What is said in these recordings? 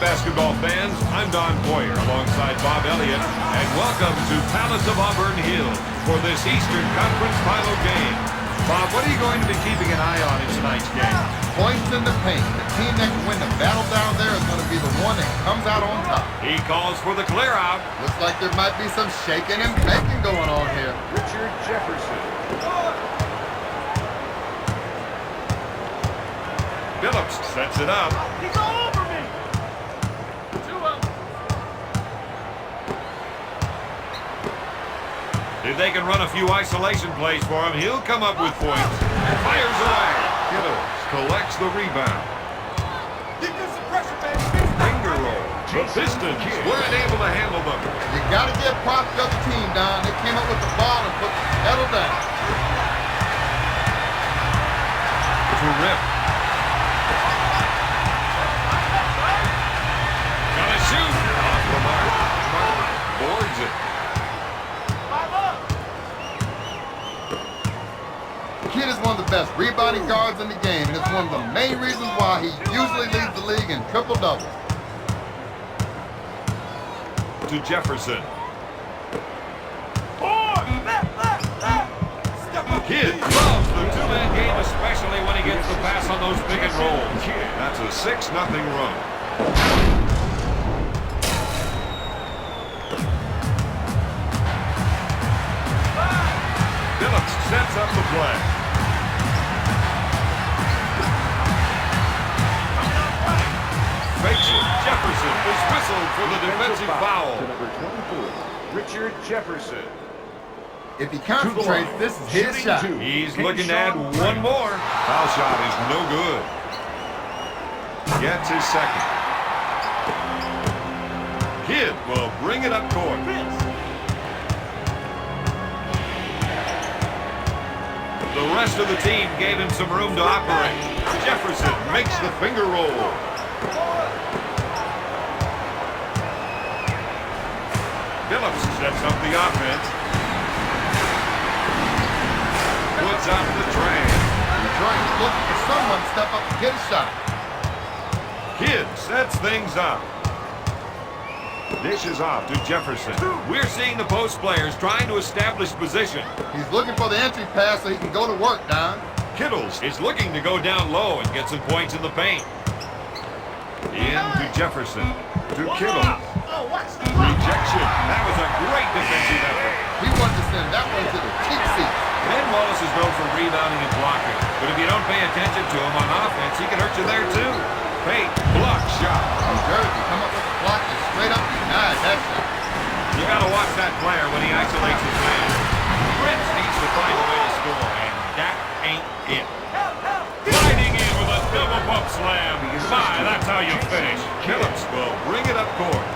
basketball fans. I'm Don Boyer alongside Bob Elliott, and welcome to Palace of Auburn Hills for this Eastern Conference final game. Bob, what are you going to be keeping an eye on in tonight's game? Points in the paint. The team that can win the battle down there is going to be the one that comes out on top. He calls for the clear out. Looks like there might be some shaking and baking going on here. Richard Jefferson. Phillips sets it up. He's all over me. 2 up. If they can run a few isolation plays for him, he'll come up with points. Fires away. Kittles collects the rebound. Give this some pressure, baby. Finger roll. The Pistons were unable to handle them. You got to give props to the other team, Don. They came up with the ball and put the pedal down. To Rip. Gonna shoot. Off the mark. Boards it. 5 up. Kid is one of the best rebounding guards in the game, and it's one of the main reasons why he usually leads the league in triple-doubles. To Jefferson. Kidd loves the two-man game, especially when he gets the pass on those pick and rolls. That's a 6-0 run. Phillips sets up the play. Fakes it. Jefferson is whistled for the defensive foul. To number 24, Richard Jefferson. If he concentrates, this is his shot. He's looking to add one more. Foul shot is no good. Gets his second. Kidd will bring it up court. The rest of the team gave him some room to operate. Jefferson makes the finger roll. Phillips sets up the offense. Puts up the train. Detroit is looking for someone to step up and get a shot. Kidd sets things up. Dishes off to Jefferson. We're seeing the post players trying to establish position. He's looking for the entry pass so he can go to work, Don. Kittles is looking to go down low and get some points in the paint. In to Jefferson. To Kittles. Rejection. That was a great defensive effort. He wanted to send that one to the cheap seat. Ben Wallace is known for rebounding and blocking, but if you don't pay attention to him on offense, he can hurt you there too. Fake block shot. New Jersey come up with a block and straight up denied that shot. You gotta watch that player when he isolates his man. Prince needs to find a way to score, and that ain't it. Sliding in with a double bump slam. My, that's how you finish. Phillips will bring it up court.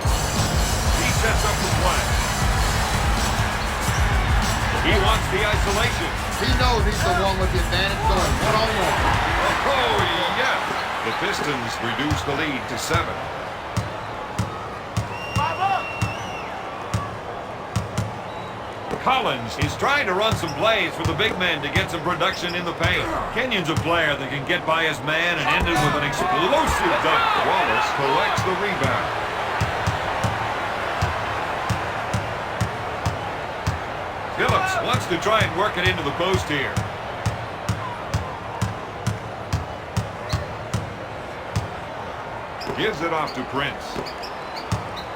He sets up the play. He wants the isolation. He knows he's the one with the advantage going one-on-one. Oh, yes. The Pistons reduce the lead to 7. 5 up. Collins is trying to run some plays for the big men to get some production in the paint. Kenyon's a player that can get by his man and end it with an explosive dunk. Wallace collects the rebound. Phillips wants to try and work it into the post here. Gives it off to Prince.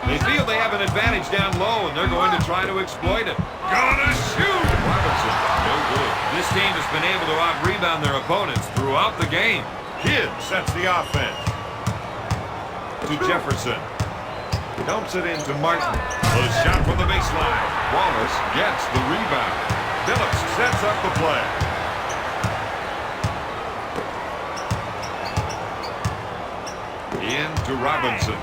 They feel they have an advantage down low, and they're going to try to exploit it. Gonna shoot! Robinson, no good. This team has been able to out-rebound their opponents throughout the game. Kidd sets the offense. To Jefferson. Dumps it into Martin. The shot from the baseline. Wallace gets the rebound. Phillips sets up the play. In to Robinson.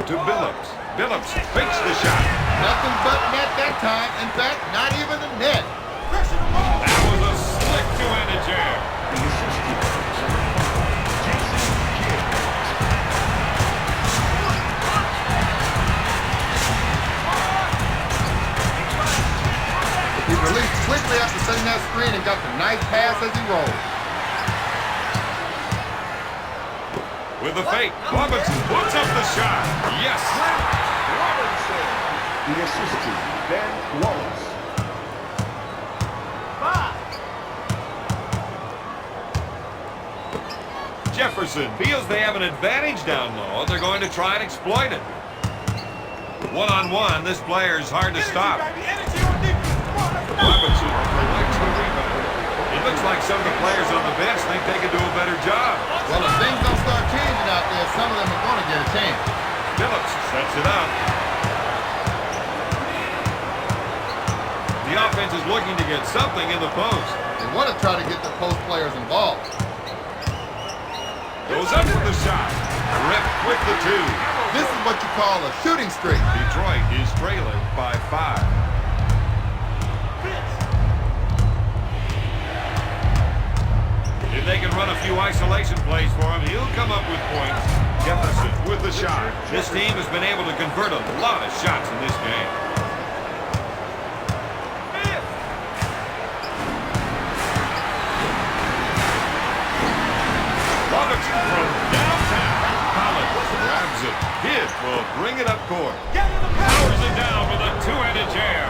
To Billups. Billups fakes the shot. Nothing but net that time. In fact, not even the net. That was a slick two-handed jam. He released quickly after setting that screen and got the nice pass as he rolled. with the fake. Robinson puts up the shot. Yes. Robinson. The assist to Ben Wallace. 5. Jefferson feels they have an advantage down low. They're going to try and exploit it. One-on-one, this player is hard to stop. Robinson collects the rebound. It looks like some of the players on the bench think they could do a better job. Well, if things don't start changing out there, some of them are going to get a chance. Phillips sets it up. The offense is looking to get something in the post. They want to try to get the post players involved. Goes up with the shot. Ripped with the 2. This is what you call a shooting streak. Detroit is trailing by 5. If they can run a few isolation plays for him, he'll come up with points. Jefferson with the shot. This team has been able to convert a lot of shots in this game. Robinson from downtown. Collins grabs it. Kidd will bring it up court. Powers it down with a two-handed jam.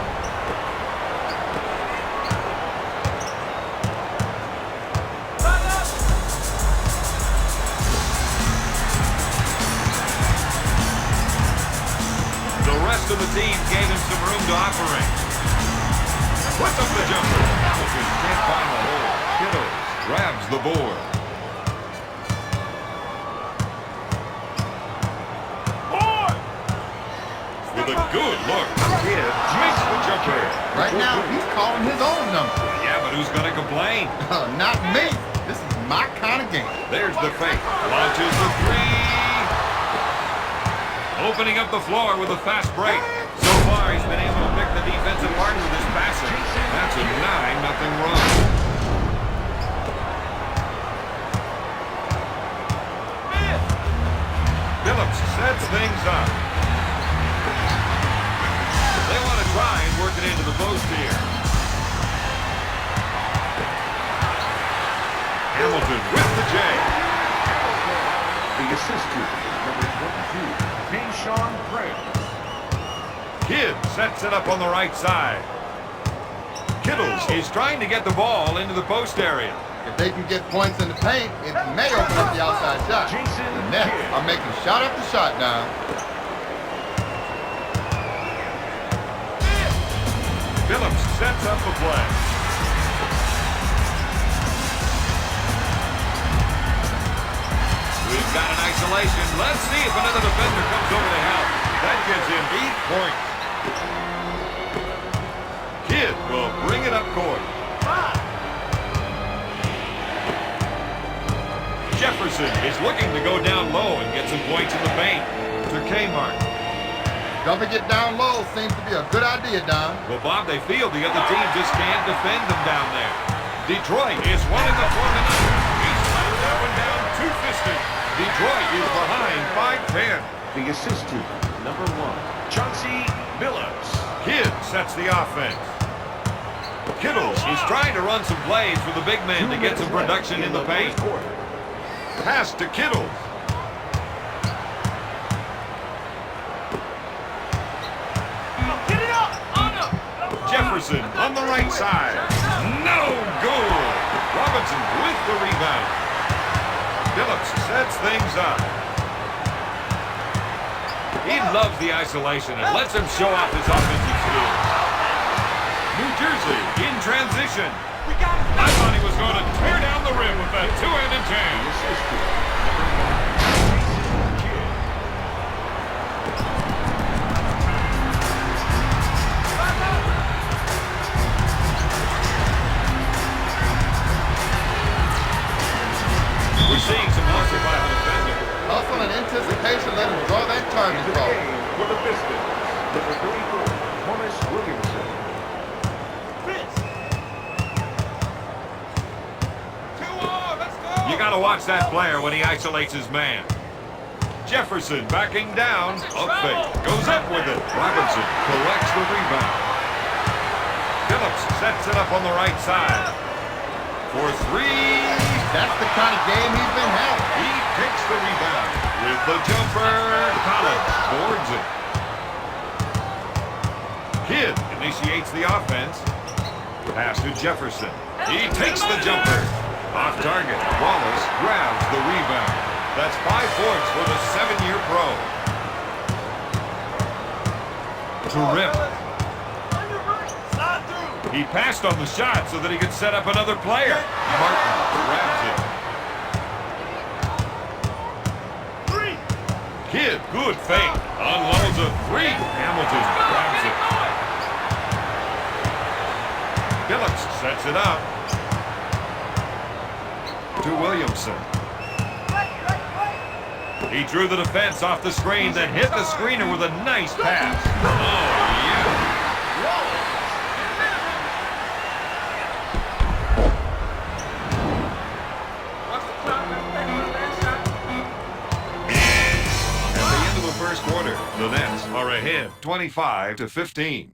The rest of the team gave him some room to operate. Puts up the jumper. Hamilton can't find the hole. Kittle grabs the board. With a good look. Kidd makes the jumper. Right now, he's calling his own number. Yeah, but who's going to complain? Not me. This is my kind of game. There's the fake. Launches the 3. Opening up the floor with a fast break. So far, he's been able to pick the defense apart with his passing. That's a 9-0 run. Phillips sets things up. They want to try and work it into the post here. Hamilton with the J. The assist to number 22, Mayshawn Prince. Kidd sets it up on the right side. Kittles is trying to get the ball into the post area. If they can get points in the paint, it may open up the outside shot. The Nets are making shot after shot now. Phillips sets up the play. We've got an isolation. Let's see if another defender comes over to help. That gives him 8 points. Kidd will bring it up court. Jefferson is looking to go down low and get some points in the paint. To Kmart. Dumping it down low seems to be a good idea, Don. Well, Bob, they feel the other team just can't defend them down there. Detroit is wanting the floor tonight. He's letting that one down two-fisted. Detroit is behind 5-10. The assist to number 1, Chauncey Billups. Kidd sets the offense. Kittles is trying to run some plays for the big man to get some production in the paint. Pass to Kittles. Jefferson on the right side. No good. Robinson with the rebound. Phillips sets things up. He loves the isolation and lets him show off his offensive skills. New Jersey in transition. I thought he was going to tear down the rim with that two-handed jam. We're seeing some hustle by the defender. Hustle and anticipation let him draw that target Into the ball. game for the Pistons, number 34, Thomas Williamson. You got to watch that player when he isolates his man. Jefferson backing down. Up fake. Goes up with it. Robinson collects the rebound. Phillips sets it up on the right side. For 3. That's the kind of game he's been having. He takes the rebound. With the jumper, Collins boards it. Kidd initiates the offense. Pass to Jefferson. He takes the jumper. Off target. Wallace grabs the rebound. That's 5 points for the 7-year pro. To Rip. He passed on the shot so that he could set up another player. Martin grabs it. Kidd, good fake. Unloads a 3. Hamilton grabs it. Phillips sets it up. To Williamson. He drew the defense off the screen, then hit the screener with a nice pass. Oh, yeah. First quarter, the Nets are ahead 25-15.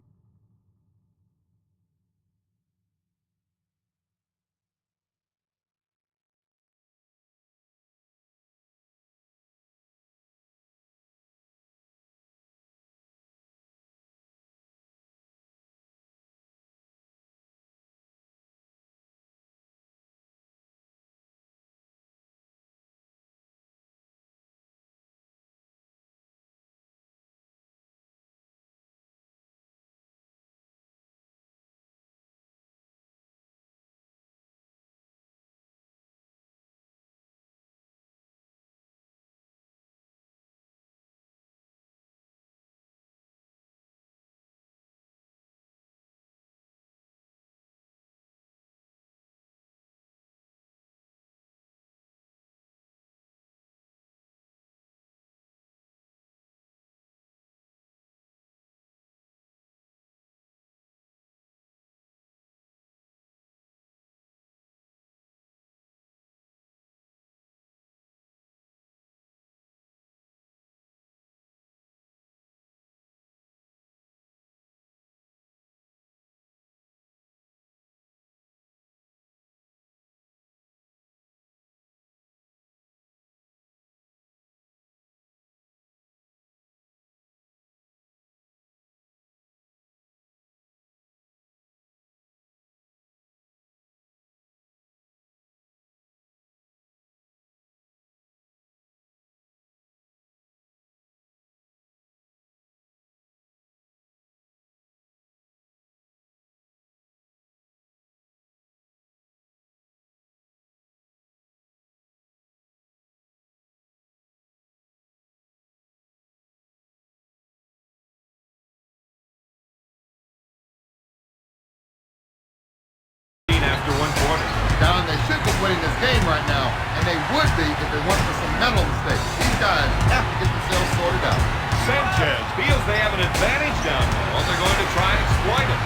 After one quarter. Don, they should be winning this game right now, and they would be if it weren't for some mental mistakes. These guys have to get themselves sorted out. Sanchez feels they have an advantage down low. They're going to try and exploit it.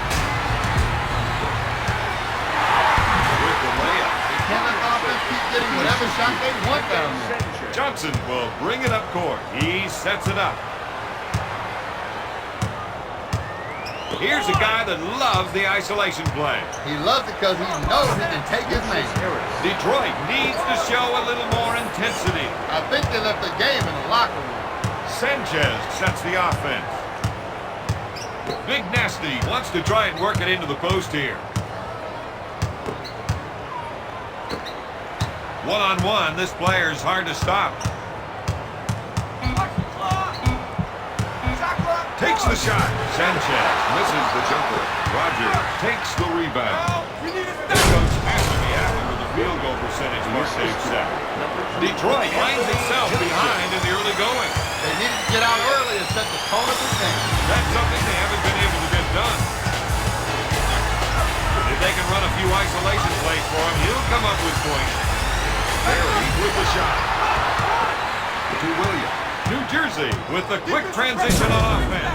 With the layup. They can't let the offense keep getting whatever shot they want down there. Johnson will bring it up court. He sets it up. Here's a guy that loves the isolation play. He loves it because he knows he can take his man. Detroit needs to show a little more intensity. I think they left the game in the locker room. Sanchez sets the offense. Big Nasty wants to try and work it into the post here. One-on-one, this player's hard to stop. Takes the shot. Sanchez misses the jumper. Roger takes the rebound. Coach has to be happy with the field goal percentage mark they've set. Detroit finds itself behind in the early going. They needed to get out early and set the tone of the game. That's something they haven't been able to get done. If they can run a few isolation plays for him, he'll come up with points. Barry with the shot. To Williams. New Jersey with the quick transition on offense.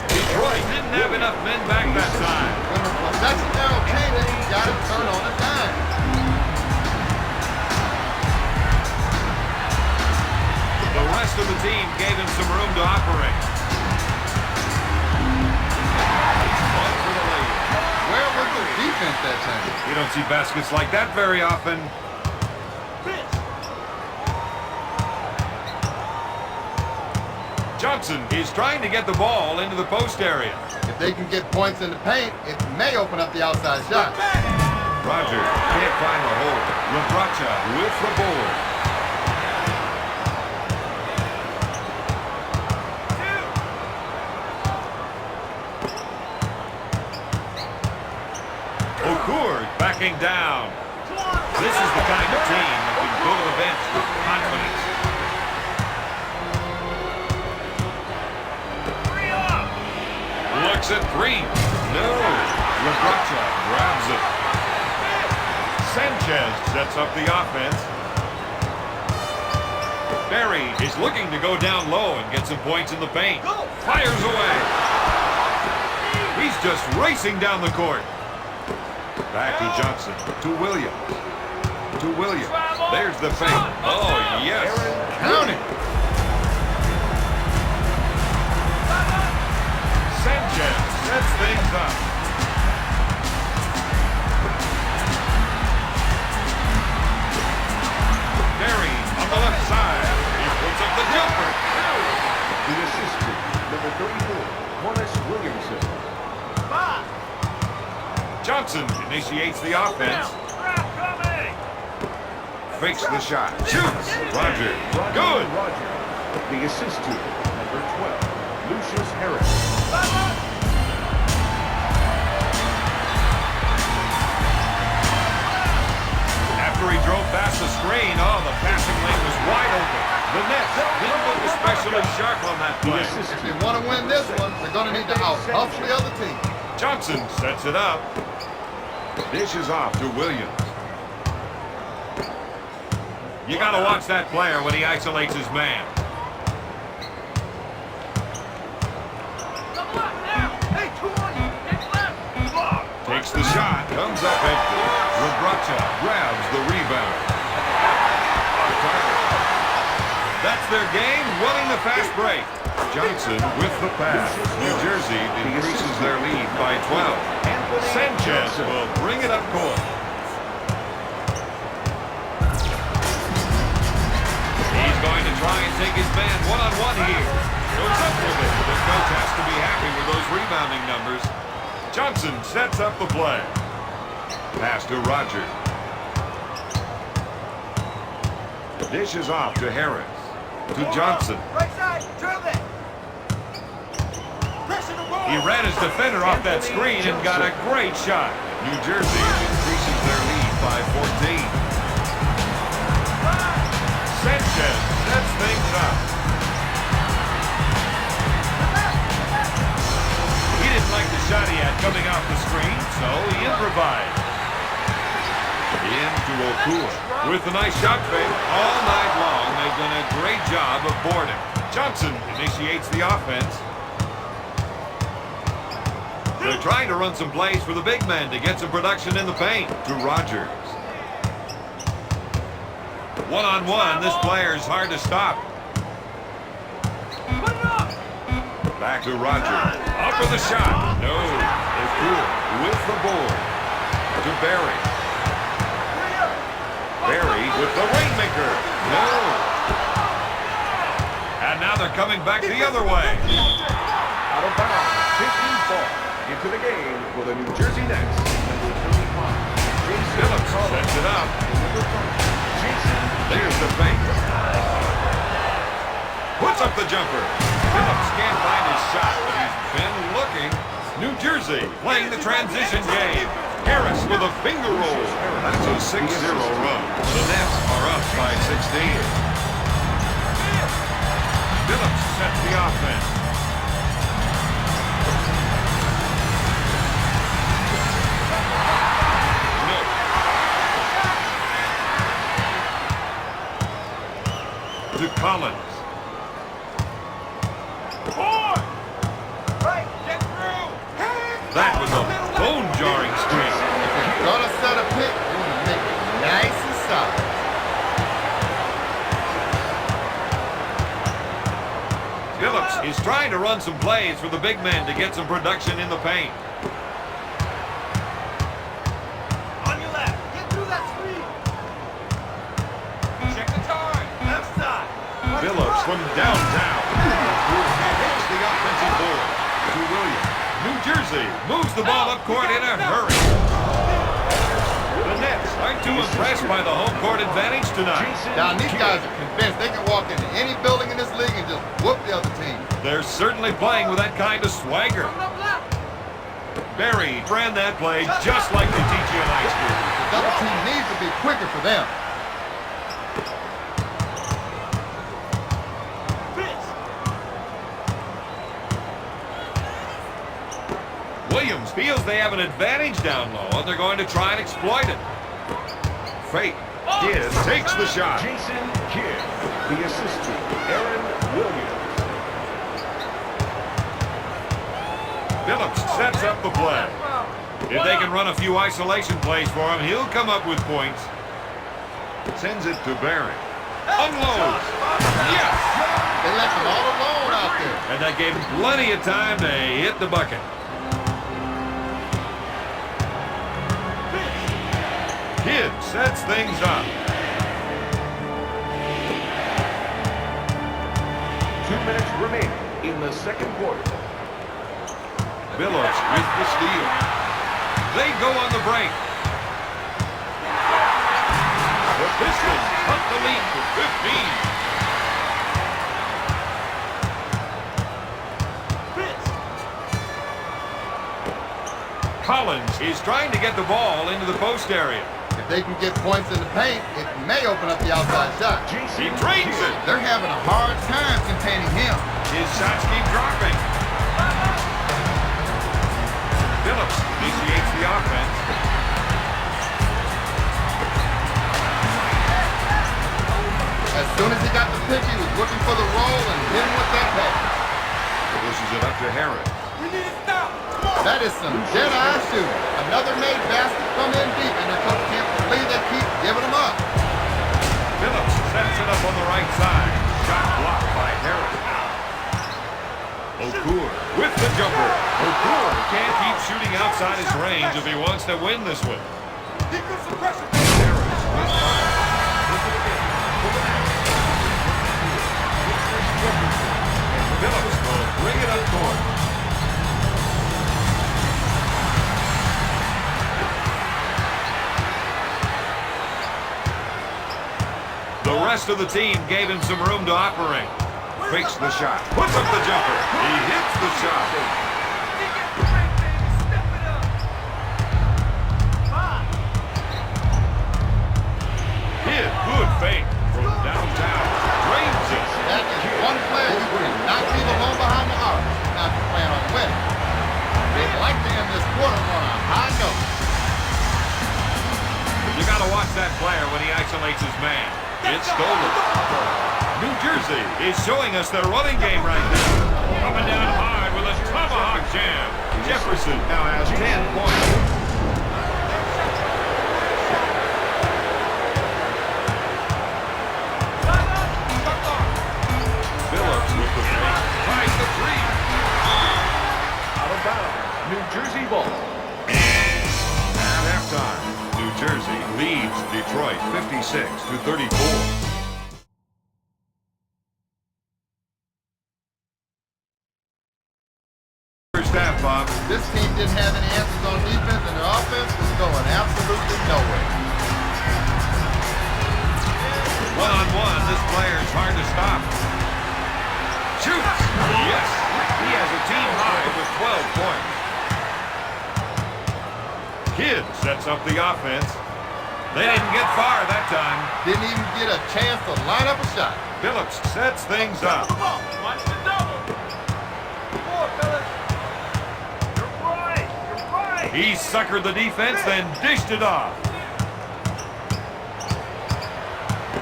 Detroit didn't have enough men back that time. When the possession arrow changes, you got to turn on the dime. The rest of the team gave him some room to operate. One for the lead. Where was the defense that time? You don't see baskets like that very often. Johnson is trying to get the ball into the post area. If they can get points in the paint, it may open up the outside shot. Roger can't find the hole. Labracha with the board. Okur backing down. This is the kind of team that can go to the bench with confidence. Looks at three. No. Labracha grabs it. Sanchez sets up the offense. Barry is looking to go down low and get some points in the paint. Fires away. He's just racing down the court. Back to Johnson. To Williams. To Williams. There's the fake. Oh, yes. Count it. Sanchez sets things up. Barry on the left side. He puts up the jumper. The assistant, number 34, Morris Williamson. Johnson initiates the offense. Fakes the shot. Shoots. Roger. Good. Roger. The assistant, number 12, Lucius Harris. After he drove past the screen, the passing lane was wide open. The Nets didn't look especially sharp on that The play. assistant. If they want to win this one, they're going to need to out-hustle the other team. Johnson sets it up. Dishes off to Williams. You got to watch that player when he isolates his man. Takes the shot. Comes up empty. Labracha grabs the rebound. That's their game, winning the fast break. Johnson with the pass. New Jersey increases their lead by 12. Sanchez will bring it up court. He's going to try and take his man one-on-one here. Goes up with it. The coach has to be happy with those rebounding numbers. Johnson sets up the play. Pass to Roger. Dishes off to Harris. To Johnson. Right side, drill it. He ran his defender off that screen and got a great shot. New Jersey increases their lead by 14. Sanchez sets things up. He didn't like the shot he had coming off the screen, so he improvised. Into Okur with a nice shot fake. All night long, they've done a great job of boarding. Johnson initiates the offense. They're trying to run some plays for the big men to get some production in the paint. To Rogers. One-on-one, this player's hard to stop. Back to Rogers. Up for the shot. No. Okur with the board. To Barry. Barry with the rainmaker. No. And now they're coming back the other way. Out of bounds, 15 ball. Into the game for the New Jersey Nets, number 35, Jason Phillips Carlos. sets it up. Number 5, Jason. There's the fake. Puts up the jumper. Phillips can't find his shot, but he's been looking. New Jersey playing the transition game. Harris with a finger roll. That's a 6-0 run. The Nets are up by 16. Phillips sets the offense. No. To Collins. That was a bone-jarring screen. If you're going to set a pick, you want to make it nice and solid. Phillips is trying to run some plays for the big men to get some production in the paint. On your left. Get through that screen. Check the time. Left side. Phillips from downtown. Jersey moves the ball up court in a hurry. The Nets aren't too impressed by the home court advantage tonight. Now, these guys are convinced they can walk into any building in this league and just whoop the other team. They're certainly playing with that kind of swagger. Barry ran that play just like they teach you in high school. The other team needs to be quicker for them. Williams feels they have an advantage down low, and they're going to try and exploit it. Fake. Kidd takes the shot. Jason Kidd, the assist to Aaron Williams. Phillips sets up the play. If they can run a few isolation plays for him, he'll come up with points. Sends it to Barry. Unloads. Yes! They left them all alone out there. And that gave him plenty of time to hit the bucket. Kidd sets things up. 2 minutes remaining in the second quarter. Phillips with the steal. They go on the break. The Pistons cut the lead to 15. Collins is trying to get the ball into the post area. If they can get points in the paint, it may open up the outside shot. He drains it. They're having a hard time containing him. His shots keep dropping. Phillips initiates the offense. As soon as he got the pitch, he was looking for the roll and hit him with that pass. Pushes it up to Harris. That is some dead-eye shooting. Another made basket from in deep, and the coach can't believe they keep giving them up. Phillips sets it up on the right side. Shot blocked by Harris. Okur with the jumper. Okur can't keep shooting outside his range if he wants to win this one. Harris with fire. Phillips will bring it up court. The rest of the team gave him some room to operate. Fakes the shot. Puts up the jumper. He hits the shot. Kidd, good fake from downtown. Drains it. That is one player you would not leave alone behind the arc. Not to plan on winning. They'd like to end this quarter on a high note. You got to watch that player when he isolates his man. It's stolen. New Jersey is showing us their running game right now. Coming down hard with a tomahawk jam. Jefferson now has 10 points. Phillips with the fake. Tries the three. Out of bounds. New Jersey ball. At halftime, New Jersey leads Detroit 56-34. Half, Bob. This team didn't have any answers on defense, and their offense was going absolutely nowhere. One-on-one, this player is hard to stop. Shoots! Yes! He has a team high with 12 points. Kidd sets up the offense. They didn't get far that time. Didn't even get a chance to line up a shot. Phillips sets things up. Watch the double. Come on, fellas. You're right. You're right. He suckered the defense, then dished it off.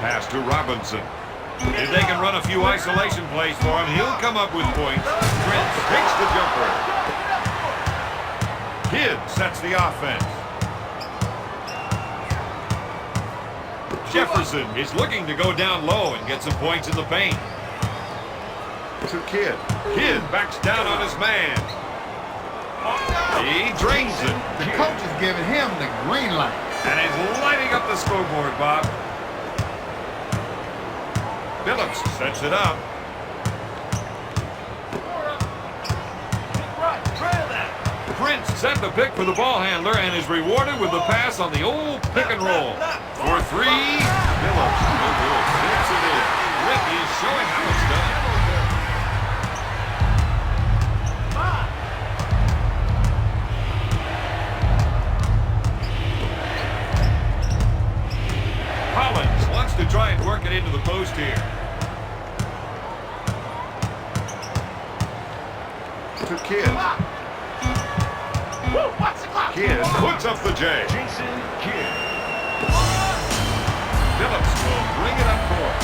Pass to Robinson. If they can run a few isolation plays for him, he'll come up with points. Prince takes the jumper. Kidd sets the offense. Jefferson is looking to go down low and get some points in the paint. To Kidd. Kidd backs down on his man. He drains it. The coach is giving him the green light. And he's lighting up the scoreboard, Bob. Phillips sets it up. Prince set the pick for the ball handler and is rewarded with the pass on the old pick and roll. For three, Phillips. No good. Tips it in. Rick is showing how it's done. Collins wants to try and work it into the post here. To Kidd. Kidd puts up the J. Jason Kidd. Phillips will bring it up court.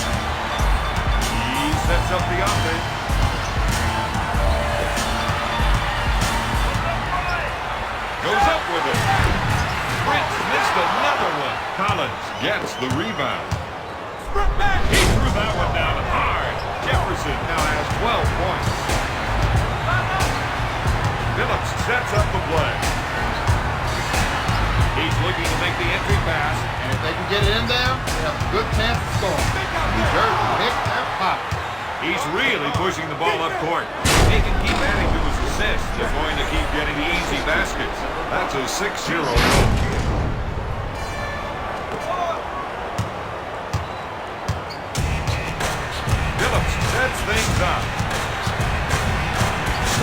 He sets up the offense. Goes up with it. Prince missed another one. Collins gets the rebound. He threw that one down hard. Jefferson now has 12 points. Phillips sets up the play. He's looking to make the entry pass. And if they can get it in there, they have a good chance of scoring. New Jersey mixed their pop. He's really pushing the ball up court. He can keep adding to his assists. They're going to keep getting the easy baskets. That's a 6-0 run. Phillips sets things up.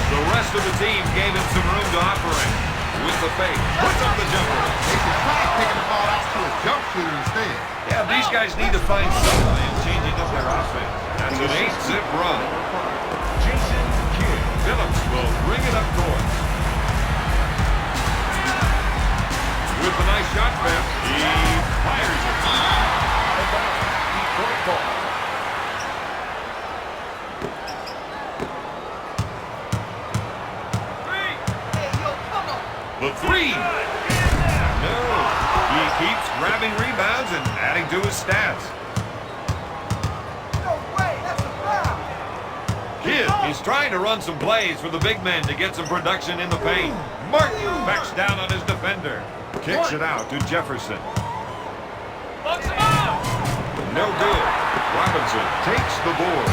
The rest of the team gave him some room to operate. With the fake, puts up the jumper. They should try taking the ball out to a jump shooter instead. Yeah, these guys need to find some way of changing up their offense. That's an 8-zip run. Jason Kidd. Phillips will bring it up court. With a nice shot, Pep. He fires it. Detroit ball. The three. No. He keeps grabbing rebounds and adding to his stats. No way, that's a foul. Kidd is trying to run some plays for the big men to get some production in the paint. Martin backs down on his defender. Kicks it out to Jefferson. Bucks him out. No good. Robinson takes the board.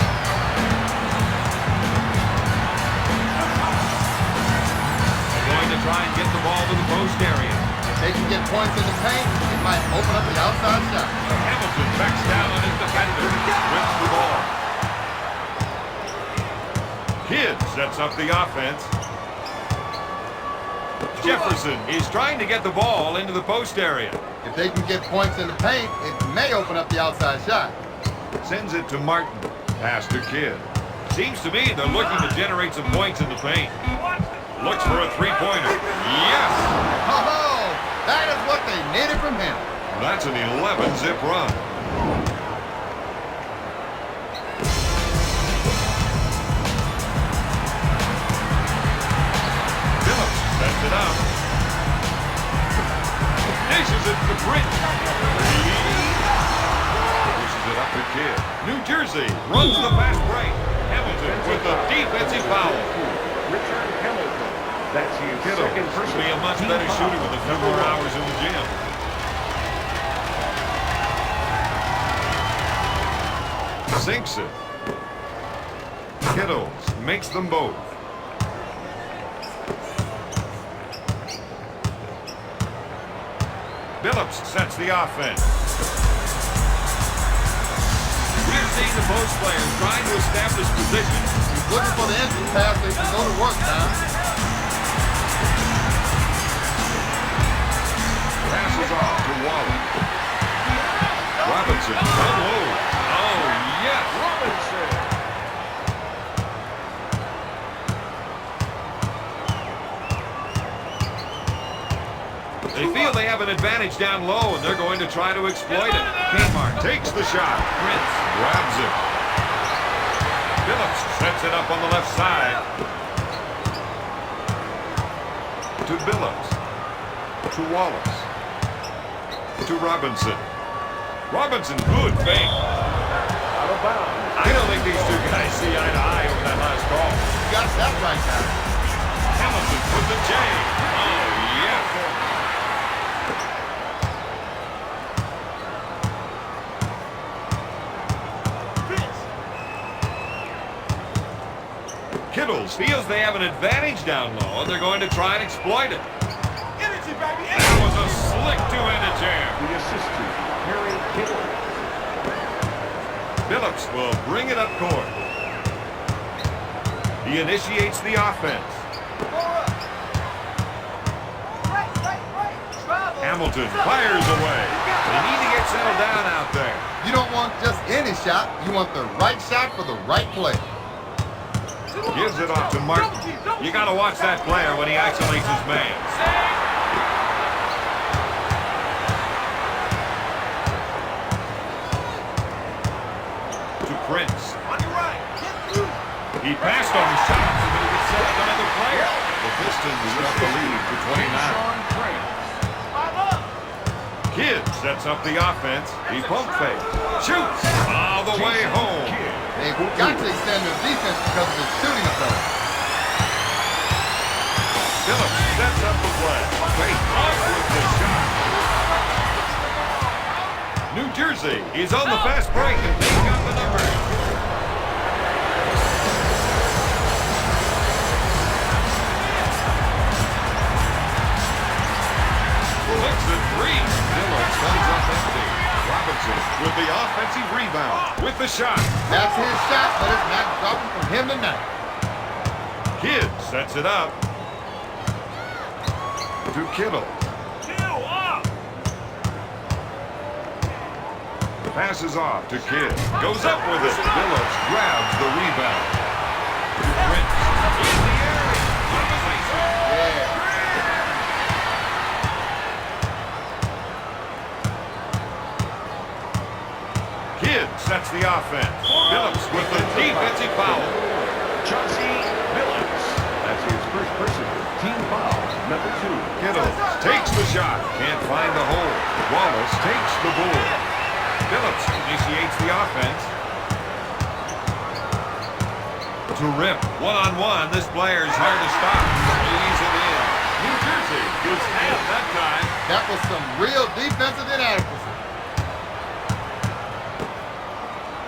Going to try and get the ball to the post area. If they can get points in the paint, it might open up the outside shot. Hamilton backs down on his defender. Rips the ball. Kidd sets up the offense. Jefferson is trying to get the ball into the post area. If they can get points in the paint, it may open up the outside shot. Sends it to Martin. Pass to Kidd. Seems to me they're looking to generate some points in the paint. Looks for a three-pointer. Yes! Oh, that is what they needed from him. That's an 11-zip run. Phillips sets it up. Dishes it to Prince. Pushes it up to Kidd. New Jersey runs the fast break. Hamilton with the defensive foul. Richard Hamilton. That's his Kittle second should personal. be a much better shooter with a few more hours in the gym. Sinks it. Kittles makes them both. Phillips sets the offense. We're seeing the post players trying to establish position. He's looking for the entry pass so he can go to work now. Passes off to Wallace. Robinson, unload. Oh, yes. Robinson. They feel they have an advantage down low, and they're going to try to exploit it. Kmart takes the shot. Prince grabs it. Phillips sets it up on the left side. To Billups. To Wallace. To Robinson. Robinson, good fake. Out of bounds. I don't think these two guys see eye to eye over that last call. You got that right now. Hamilton with the J. Oh, yeah. Kittles feels they have an advantage down low, and they're going to try and exploit it. Energy, baby, That energy. was a slick two-handed jam. The assist to Harry Kittle. Phillips will bring it up court. He initiates the offense. Hamilton fires away. They need to get settled down out there. You don't want just any shot. You want the right shot for the right play. Gives it off to Martin. You got to watch that player when he isolates his man. To Prince. On your right. Get through. He passed on his shot so that he could set up another player. The Pistons got the lead to 29. Sean Prince. Five up. Kidd sets up the offense. He pump fakes. Shoots all the way home. They've got to extend their defense because of his shooting ability. Phillips sets up the play. Fake off with the shot. New Jersey is on the fast break and they got the numbers. Looks at three. Phillips comes up empty. Robinson with the offensive rebound with the shot. That's his shot, but it's not dropping from him tonight. Kidd sets it up. To Kittle. Kill up. Passes off to Kidd. Goes up with it. Phillips grabs the rebound. To Prince. In the area. Yeah. Kidd sets the offense. Phillips with the defensive foul. Chauncey Billups. That's his first personal team foul, number 2. Kittle takes the shot. Can't find the hole. Wallace takes the board. Phillips initiates the offense. To Rip. One-on-one. This player's hard to stop. Lays it in. New Jersey gets half that time. That was some real defensive inadequacy.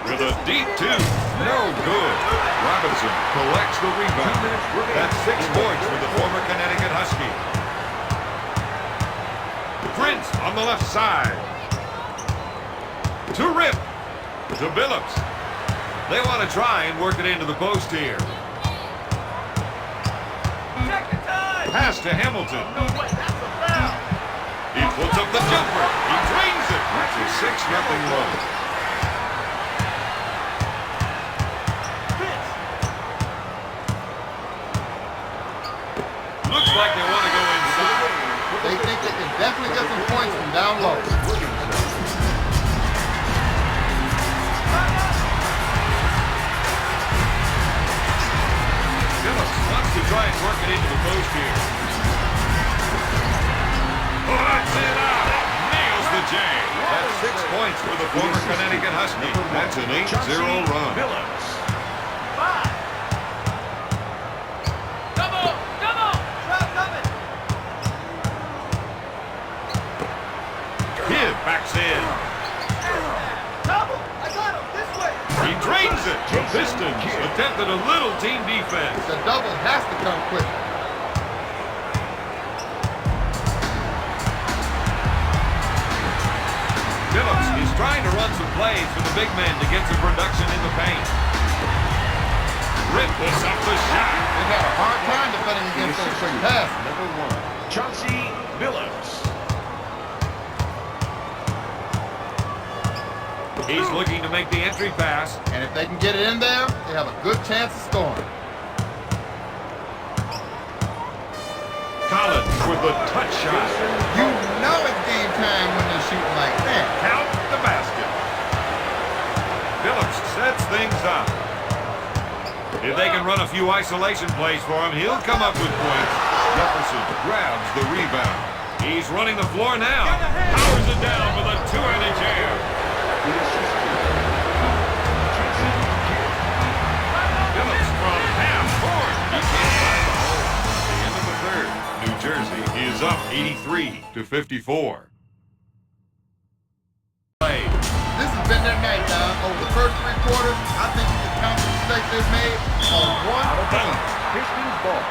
With a deep two. No good. Robinson collects the rebound. That's 6 points for the former Connecticut Husky. Prince on the left side. To Rip. To Billups. They want to try and work it into the post here. Check the time. Pass to Hamilton. No way. That's a foul. He puts up the jumper. He drains it. That's a 6-0 run. Looks like they want to go inside. They think they can definitely get some points from down low. Phillips wants to try and work it into the post here. Puts it out. Nails the J. That's 6 points for the former Connecticut Husky. That's an 8-0 run. Billups. Five. Double. Double. Trap coming. Kidd backs in. Double. I got him. This way. He drains it. The Pistons attempted a little team defense. The double has to come quick. Phillips is trying to run some plays for the big man to get some production in the paint. Rip puts up the shot. They've had a hard time defending against those quick passes. Number 1. Chauncey Billups. He's looking to make the entry pass. And if they can get it in there, they have a good chance of scoring. Collins with a touch shot. You know it's game time when they're shooting like that. Count the basket. Phillips sets things up. If they can run a few isolation plays for him, he'll come up with points. Jefferson grabs the rebound. He's running the floor now. Powers it down with a two-handed jam. The assist to Jason Kidd. Phillips from half court. He can't find the hole. At the end of the third, New Jersey is up 83-54. This has been their night, Don. Over the first 3 quarters, I think you can count the mistakes they've made on one hand. Pistons ball.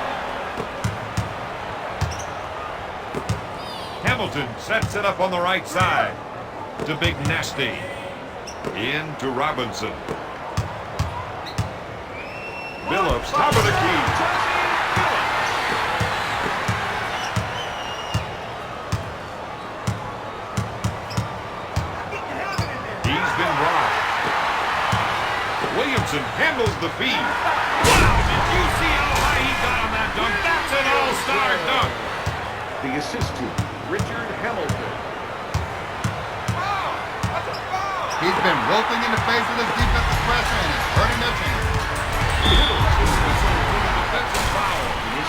Hamilton sets it up on the right side to Big Nasty. In to Robinson. Billups, top of the key. He's been robbed. Williamson handles the feed. Wow, did you see how high he got on that dunk? That's an all-star dunk. The assist to Richard Hamilton. He's been wilting in the face of this defensive pressure, and it's hurting their chances. Defensive foul.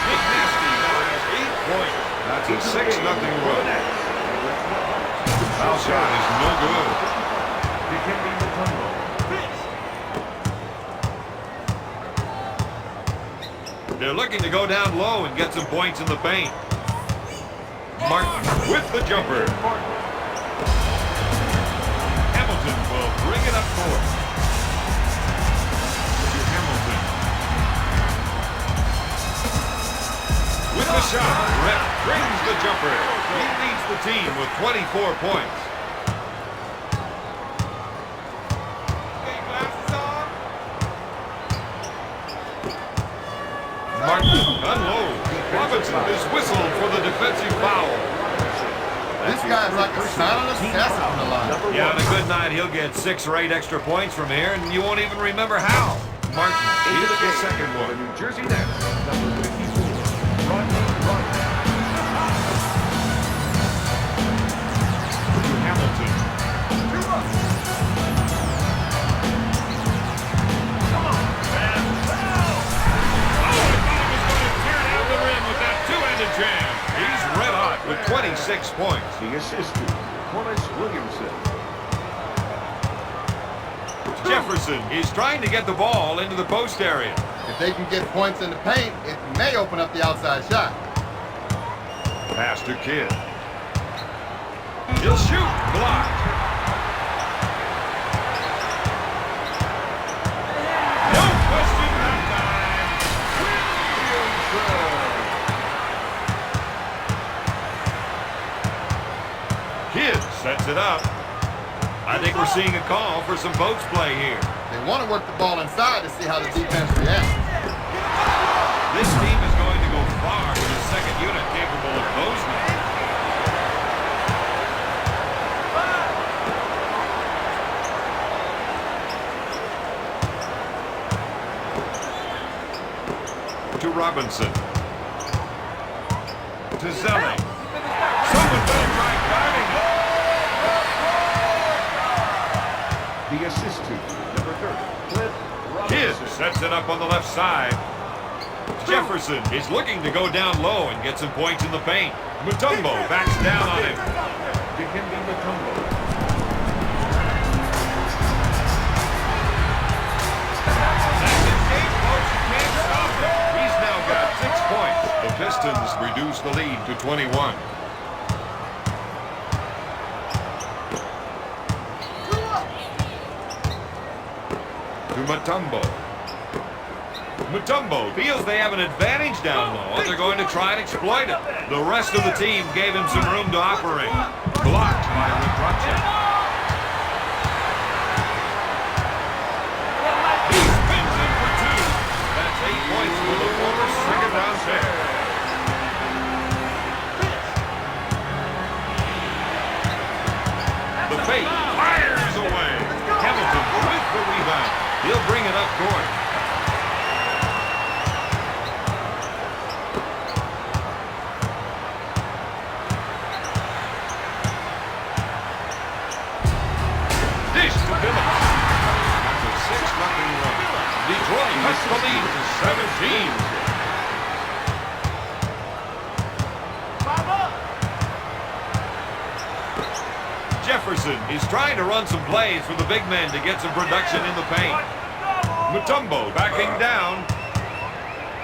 Big Nasty now has 8 points. That's a 6-0 run. Foul shot is no good. Dikembe Mutombo. They're looking to go down low and get some points in the paint. Martin with the jumper. Hamilton will bring it up court. To Hamilton. With the shot, Rep brings the jumper. He leads the team with 24 points. Martin unloads. Robinson is whistled for the defensive foul. This guy's like a silent assassin on the line. Yeah, on a good night, he'll get 6 or 8 extra points from here, and you won't even remember how. Martin Into is the the game second for the one. New Jersey Nets, number 54, Rodney. To Hamilton. Jam. He's red hot with 26 points. The assist to Corliss Williamson. Jefferson is trying to get the ball into the post area. If they can get points in the paint, it may open up the outside shot. Pass to Kidd. He'll shoot. Blocked. No question that time. Kidd sets it up. I think we're seeing a call for some post play here. They want to work the ball inside to see how the defense reacts. This team is going to go far with a second unit capable of closing it. To Robinson. To Zelli. Someone better try guarding it. The assist to number 30, Cliff Kidd Robinson. sets it up on the left side. Jefferson is looking to go down low and get some points in the paint. Mutombo backs down on him. Dikembe Mutombo. That's his game, folks. You can't stop him. He's now got 6 points. The Pistons reduce the lead to 21. To Mutombo. Mutombo feels they have an advantage down low, and they're going to try and exploit it. The rest of the team gave him some room to operate. Blocked by Rebracha. He spins in for 2. That's 8 points for the former second-round pick. The fake fires away. Hamilton with the rebound. He'll bring it up court. Dish to Billups. That's a 6-0 run. Detroit cuts the lead to 17. Jefferson is trying to run some plays for the big men to get some production in the paint. Mutombo backing down.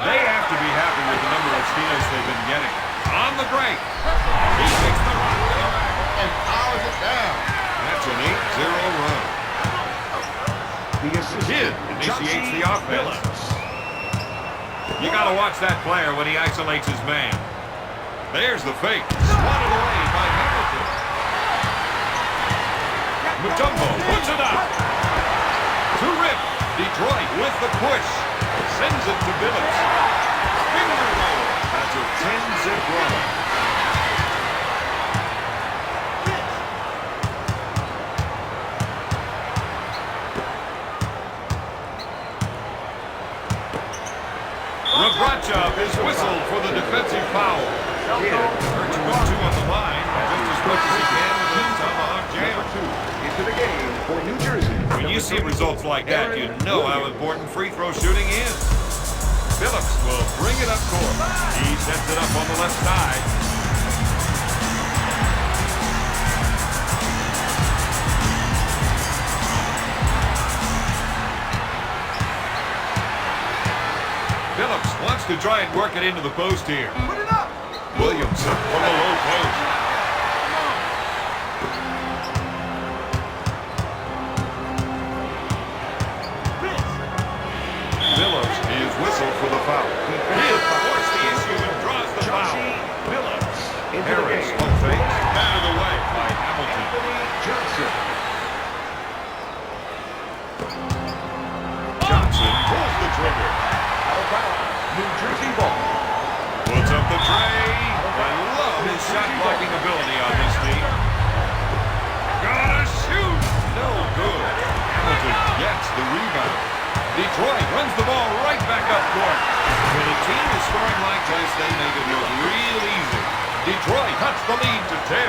They have to be happy with the number of steals they've been getting. On the break. He takes the rock And powers it down. That's an 8-0 run. The assist Kidd to initiates Chauncey the offense. Billups. You got to watch that player when he isolates his man. There's the fake. Swatted away by Hamilton. Mutombo puts it up. To Rip. Detroit with the push. Sends it to Billups. Finger roll. That's a 10-zip run. Rabracha is whistled for the defensive foul. Hurts you with 2 on the line, just as much as he can with a tomahawk jam. Into the game for New Jersey. When you see results like that, you know how important free throw shooting is. Billups will bring it up court. He sets it up on the left side. Billups wants to try and work it into the post here. Put it up. Williamson from the low post. Billups is whistled for the foul. He'll force the issue and draws the foul. Billups into the Harris game. pump fakes, batted away by Hamilton. Johnson. Johnson pulls the trigger. Out of bounds. New Jersey ball. Puts up the tray. I love his shot blocking ability on this team. Gotta shoot. No good. Hamilton gets the rebound. Detroit runs the ball right back up court. When a team is scoring like this, they make it look real easy. Detroit cuts the lead to 10.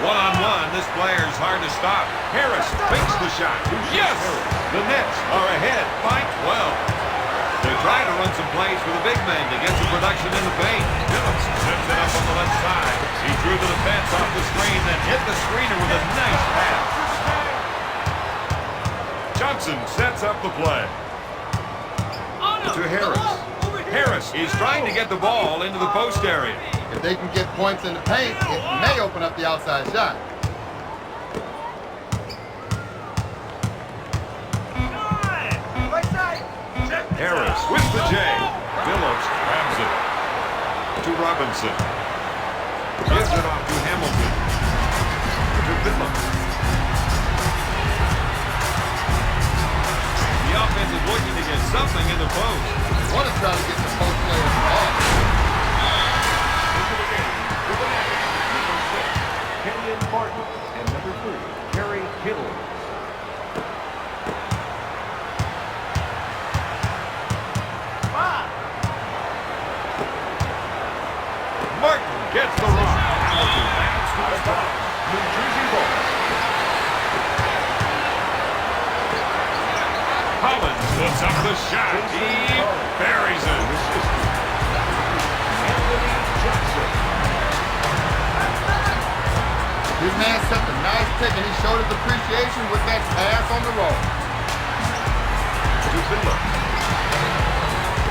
One-on-one, this player's hard to stop. Harris fakes the shot. Yes! The Nets are ahead by 12. They're trying to run some plays for the big men to get some production in the paint. Billups sets it up on the left side. He drew the defense off the screen, then hit the screener with a nice pass. Johnson sets up the play. To Harris. Harris is trying to get the ball into the post area. If they can get points in the paint, it may open up the outside shot. Right side. Check this Harris out. with the J. Billups grabs it. To Robinson. Gives it off to Hamilton. To Billups. The offense is looking to get something in the post. They want to try to get the post players involved. Into the game for the Nets. Number 6, Kenyon Martin. And number 3, Kerry Kittles. Martin gets the rock. Hamilton adds to the spot. New Jersey ball. Collins puts up the shot. He buries it. Anthony Johnson. His man set a nice pick and he showed his appreciation with that pass on the roll. To Billups.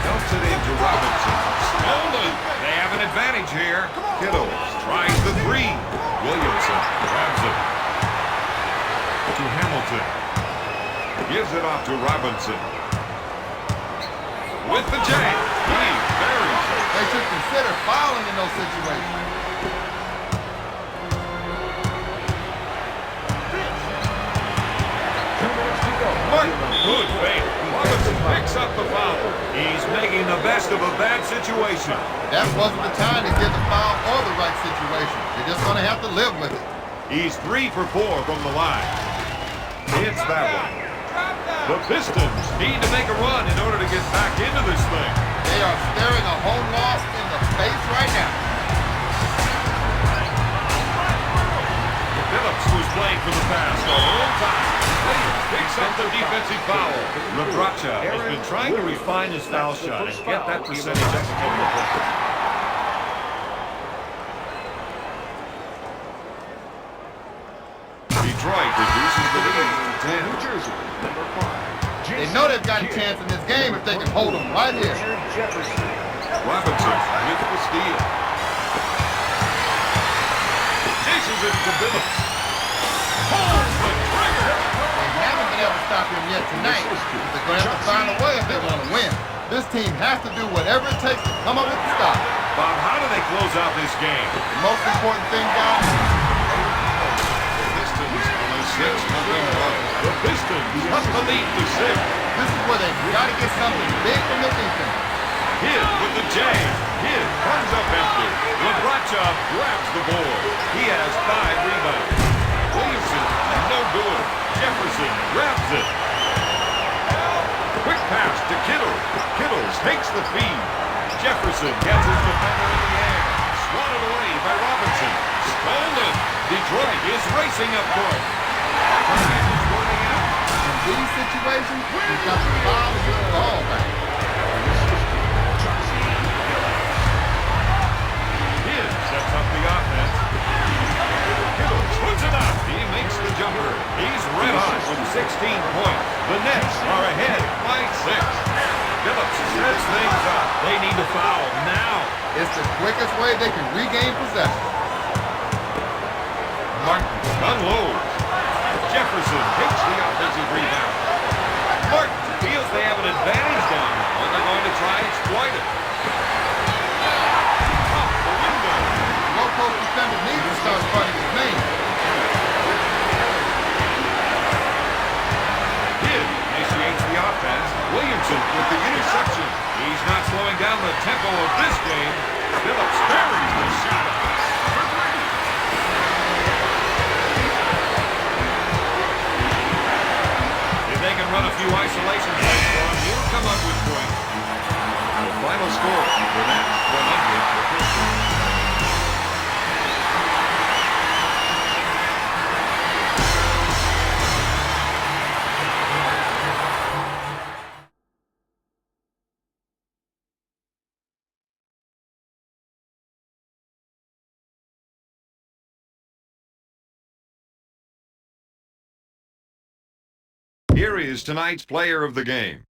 Dumps it into Robinson. Stolen. They have an advantage here. Kittles tries the 3. Williamson grabs it. To Hamilton. Gives it off to Robinson. With the J. He buries it. They should consider fouling in those situations. Martin, good fake. Robinson picks up the foul. He's making the best of a bad situation. That wasn't the time to get the foul or the right situation. They're just going to have to live with it. He's 3 for 4 from the line. It's that one. The Pistons need to make a run in order to get back into this thing. They are staring a home loss in the face right now. Billups was playing for the pass the whole time. Williams picks up the defensive foul. Rabracha has been trying to refine his foul shot and get that percentage up a couple of points. Detroit reduces the lead to 10. New Jersey, number 5. They know they've got a chance in this game if they can hold them right here. Jefferson. Robinson with the steal. Chases it to Billups. Pulls the trigger. They haven't been stop him yet tonight. But they're going to have to find a way if they want to win. This team has to do whatever it takes to come up with the stop. Bob, how do they close out this game? The most important thing, guys, Pistons on a 6-0 run. The Pistons up the lead to 6. this is where they got to get something big from their defense. Hid with the J. Hid comes up empty. Labracha grabs the board. He has 5 rebounds. Williamson, no good. Jefferson grabs it. Quick pass to Kittle. Kittle takes the feed. Jefferson gets his defender in the air. Swatted away by Robinson. Stolen. Detroit is racing up court. Time is running out. In these situations, you've got to foul to get the ball back. Hid sets up the offense. Kittle puts it up. He makes the jumper. He's red hot with 16 points. The Nets are ahead by 6. Phillips sets things up. They need to foul now. It's the quickest way they can regain possession. Martin unloads. Jefferson takes the offensive rebound. Martin feels they have an advantage down, and they're going to try and exploit it. Off the window. The low-post defender needs to start running his name. Hid initiates the offense. Williamson with the interception. He's not slowing down the tempo of this game. Phillips buries the shot. If they can run a few isolation plays for him, he'll come up with points. The final score, the Nets 100 to 50. Here is tonight's player of the game.